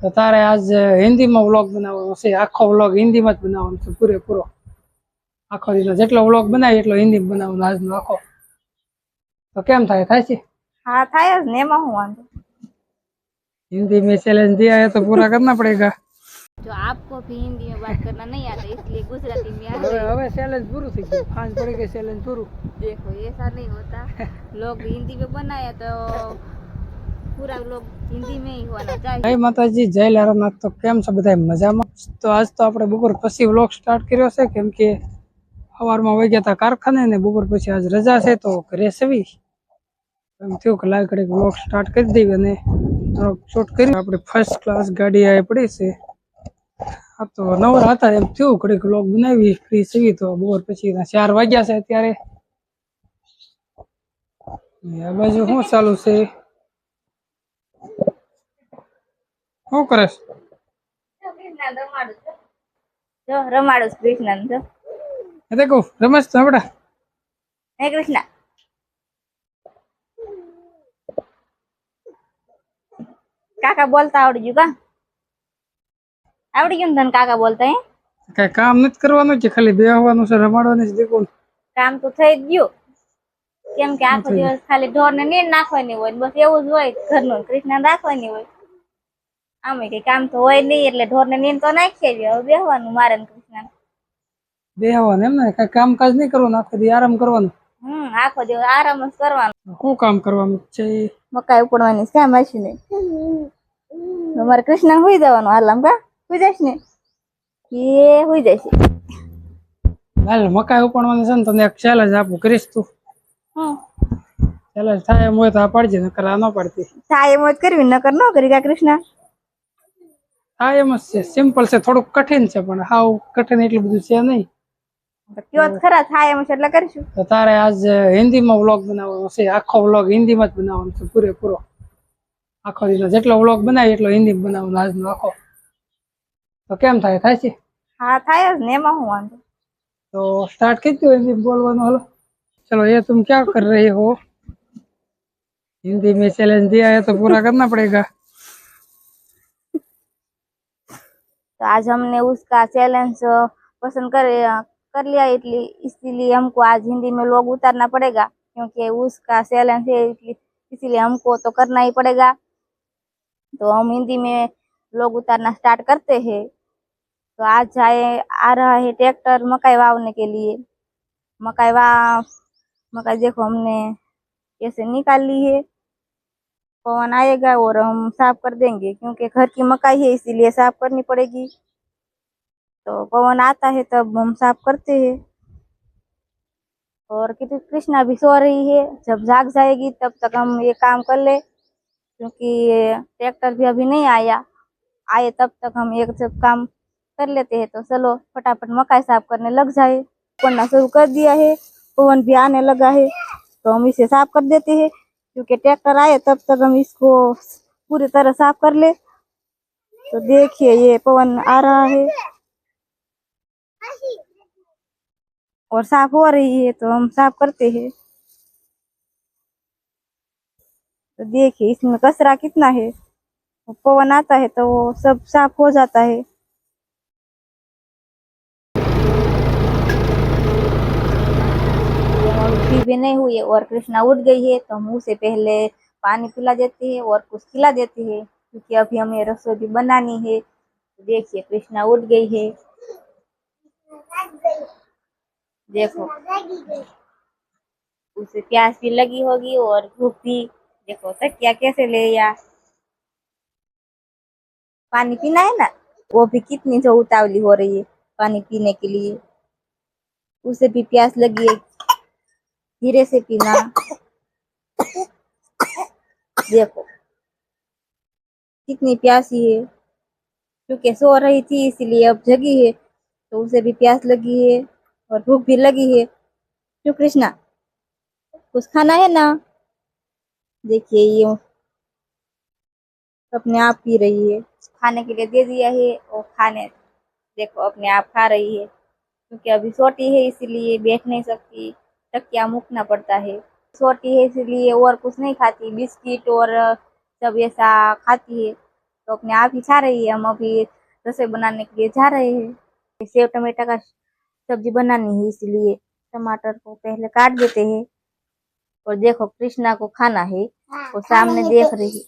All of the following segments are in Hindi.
તો તારે આજ હિન્દીમાં વ્લોગ બનાવવાનો છે, આખો વ્લોગ હિન્દીમાં જ બનાવવાનો છે પૂરેપૂરો। આખો દિવસ જેટલો વ્લોગ બનાવી એટલો હિન્દી બનાવવાનો આજનો આખો। तो કેમ થાય છે? हाँ થાય જ ને, એમાં હું વાંધો। हिंदी में चैलेंज दिया है तो पूरा करना पड़ेगा। जो आपको भी हिंदी में बात करना नहीं आता इसलिए गुजराती में आ गए। હવે ચેલેન્જ પૂરું થઈ ગયું, ફાંસ પડી ગઈ ચેલેન્જ પૂરું। देखो ऐसा नहीं होता, लोग हिंदी में बनाया तो पूरा लोग हिंदी में ही होना चाहिए। જય માતાજી, જય લારાનાથ। તો કેમ છો બધા? મજામાં? તો આજ તો આપણે બપોર પછી વ્લોગ સ્ટાર્ટ કર્યો છે, કેમ કે સવારમાં વહી ગયા હતા કારખાને ને બપોર પછી આજ રજા છે તો ઘરે સવી એમ થયું કે લાય ઘડીક વ્લોગ સ્ટાર્ટ કરી દઈએ અને થોડોક શૂટ કરી। આપણે ફર્સ્ટ ક્લાસ ગાડી આવી પડી છે, આ તો નવરા હતા એમ થયું ઘડીક વ્લોગ બનાવી ફ્રી સવી। તો બપોર પછી 4 વાગ્યા છે અત્યારે। આ બાજુ શું ચાલુ છે? શું કરે છે? જો રમાડું કૃષ્ણ જો દેખો રમેશ તો આપડા હે કૃષ્ણ કાકા બોલતા આવડી ગયું કા? આવડી ગયું ને તને કાકા બોલતા? હે કઈ કામ નથી કરવાનું કે ખાલી બેહવાનું છે, રમાડવાનું છે? દેખો કામ તો થઈ જ ગયું, કેમ કે આખો દિવસ ખાલી ઢોર ને નીંદ નાખવાની હોય, બસ એવું જ હોય ઘરનું। કૃષ્ણ રાખવાની હોય, આમે કઈ કામ તો હોય નહીં એટલે ઢોર ને નીંદ તો નાખીએ જ, હવે બેહવાનું મારે ને કૃષ્ણ બેહવાનું એમ ને? કઈ કામકાજ નહીં કરવાનું, આખો દી આરામ કરવાનો? આખો દિવસ આરામ જ કરવાનો। શું કામ કરવાનું છે? મકાઈ ઉપડવાની છે મશીન, અમારે કૃષ્ણ હુઈ જવાનું। હાલ આમ કા હુઈ જઈશ ને? એ હુઈ જઈશ। હાલ મકાઈ ઉપાડવાની છે ને, તને એક ચેલેન્જ આપું, કરીશ તું? ચેલેન્જ થાય એમ હોય તો આ પાડજે, નકર આ ન પાડતી। થાય એમ જ કરવી, નકર ન કરી કા કૃષ્ણ? હા એમ જ છે, સિમ્પલ છે, થોડુંક કઠિન છે પણ હાવ કઠિન એટલું બધું છે નહીં। કયો ખરા થાય એમ છે એટલે કરીશું। તો તારે આજ હિન્દીમાં વ્લોગ બનાવવાનો છે, આખો વ્લોગ હિન્દીમાં જ બનાવવાનો છે પૂરેપૂરો। આખો દિવસ જેટલો વ્લોગ બનાવી એટલો હિન્દી બનાવવાનો આજનો આખો। તો કેમ થાય છે? हाँ થાય જ ને, એમાં હું વાંધો। तो स्टार्ट कर दो हिंदी बोलवानो। हेलो चलो, ये तुम क्या कर रहे हो? हिंदी में चैलेंज दिया है तो पूरा करना पड़ेगा। तो आज हमने उसका चैलेंज पसंद कर लिया, इसीलिए हमको आज हिंदी में लोग उतारना पड़ेगा, क्योंकि उसका चैलेंज है इसीलिए हमको तो करना ही पड़ेगा। तो हम हिंदी में लोग उतारना स्टार्ट करते हैं। तो आज आ रहा है ट्रैक्टर मकाई वावने के लिए। मकाई देखो हमने कैसे निकाल ली है। पवन आएगा और हम साफ कर देंगे, क्योंकि घर की मकाई है इसीलिए साफ करनी पड़ेगी। तो पवन आता है तब हम साफ करते हैं। और कृष्णा भी सो रही है, जब जाग जाएगी तब तक हम ये काम कर ले, क्योंकि ट्रैक्टर भी अभी नहीं आए तब तक हम एक सब काम कर लेते हैं। तो चलो फटाफट मकाई साफ करने लग जाए। करना शुरू कर दिया है, पवन भी आने लगा है, तो हम इसे साफ कर देते हैं, क्योंकि ट्रैक्टर आए तब तक हम इसको पूरी तरह साफ कर ले। तो देखिए ये पवन आ रहा है और साफ हो रही है, तो हम साफ करते हैं। तो देखिए इसमें कचरा कितना है, पवन आता है तो वो सब साफ हो जाता है। भी नहीं हुई है और कृष्णा उठ गई है, तो हम उसे पहले पानी पिला देते हैं और कुछ खिला देते हैं, क्योंकि अभी हमें रसोई भी बनानी है। तो देखिए कृष्णा उठ गई है, देखो उसे प्यास भी लगी होगी और भूख भी। देखो तकिया कैसे ले या पानी पीना है ना, वो भी कितनी जो उतावली हो रही है पानी पीने के लिए। उसे भी प्यास लगी है, धीरे से पीना। देखो कितनी प्यासी है, क्योंकि सो रही थी इसीलिए अब जगी है, तो उसे भी प्यास लगी है और भूख भी लगी है। क्यों कृष्णा, कुछ खाना है ना? देखिए ये अपने आप पी रही है, खाने के लिए दे दिया है और खाने देखो अपने आप खा रही है, क्योंकि अभी छोटी है इसीलिए बैठ नहीं सकती, तकिया मुकना पड़ता है। छोटी है इसीलिए और कुछ नहीं खाती, बिस्किट और सब ऐसा खाती है। तो तो अपने आप ही छा रही है। हम अभी रसोई बनाने के लिए जा रहे हैं। सेव टमाटर का सब्जी बनानी है, इसलिए टमाटर को पहले काट देते हैं। और देखो कृष्णा को खाना है, वो सामने देख रही है।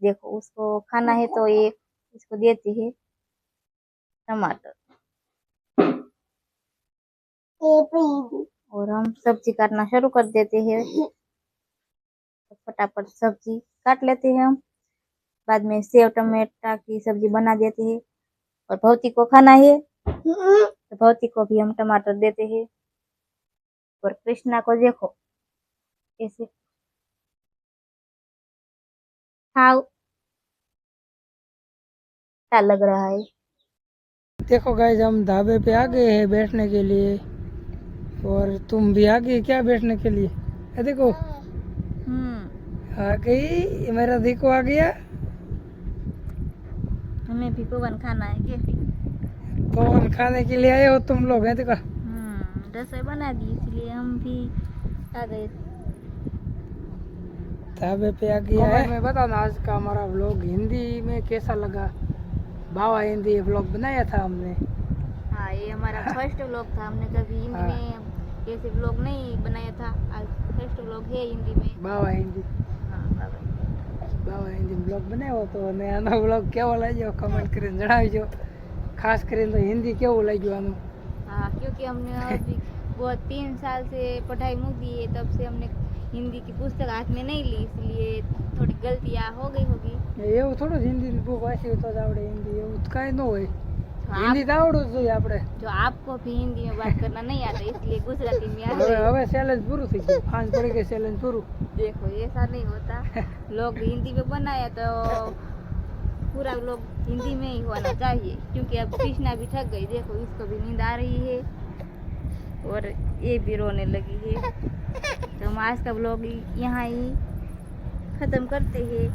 देखो उसको खाना है तो ये इसको देती है टमाटर। और हम सब्जी काटना शुरू कर देते हैं। तो फटाफट सब्जी काट लेते हैं हम। बाद में सेव टमाटर की सब्जी बना देते हैं। और भौती को खाना है तो भौती को भी हम टमाटर देते हैं। और कृष्णा को देखो कैसे खाओ, क्या लग रहा है। देखो गाइस, हम ढाबे पे आ गए हैं बैठने के लिए, और तुम भी आ गई क्या बैठने के लिए? ये देखो आ गई, मेरा देखो आ गया। हमें भी पवन खाना है कैफी। पवन खाने के लिए आए हो तुम लोग? है देखो रसोई बना दी, इसलिए हम भी आ गए। ढाबे पे आ गया है। मैं बताना आज का हमारा व्लॉग हिंदी में कैसा लगा। बाबा हिंदी व्लॉग बनाया था हमने। हाँ, ये हमारा फर्स्ट व्लॉग था। हमने कभी हिंदी में ऐसे व्लॉग नहीं बनाया था। आज फर्स्ट व्लॉग है हिंदी में। बाबा हिंदी व्लॉग बनाવ્યો તો અને આનો વ્લોગ કેવો લાગ્યો કમેન્ટ કરીને જણાવજો। ખાસ કરીને તો हिंदी કેવું લાગ્યું આનું। हाँ, क्योंकि हमने अभी बहुत 3 साल से पढ़ाई मुक दी है, तब से हमने हिंदी की पुस्तक हाथ में नहीं ली, इसलिए थोड़ी गलतियाँ हो गई होगी। એવું થોડું જ हिंदी ની બુક વાંચી તો જ આવડે हिंदी, એવું તો કાંઈ ન હોય। हिंदी તો આવડવું જ જોઈએ આપણે। जो आपको भी हिंदी में बात करना नहीं आता, इसलिए गुजराती में आ હવે गई। હવે ચેલેન્જ પૂરું થઈ ગયું, ફાંસ પડી ગઈ, ચેલેન્જ પૂરું। देखो ऐसा नहीं होता। लोग हिंदी में बनाया तो पूरा लोग हिंदी में ही होना चाहिए, क्योंकि अब कृष्णा भी थक गई। देखो इसको भी नींद आ रही है और ये भी रोने लगी है। तो हम आज का व्लॉग यहाँ ही ख़त्म करते हैं।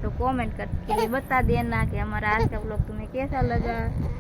तो कमेंट करके बता देना कि हमारा आज का व्लॉग तुम्हें कैसा लगा।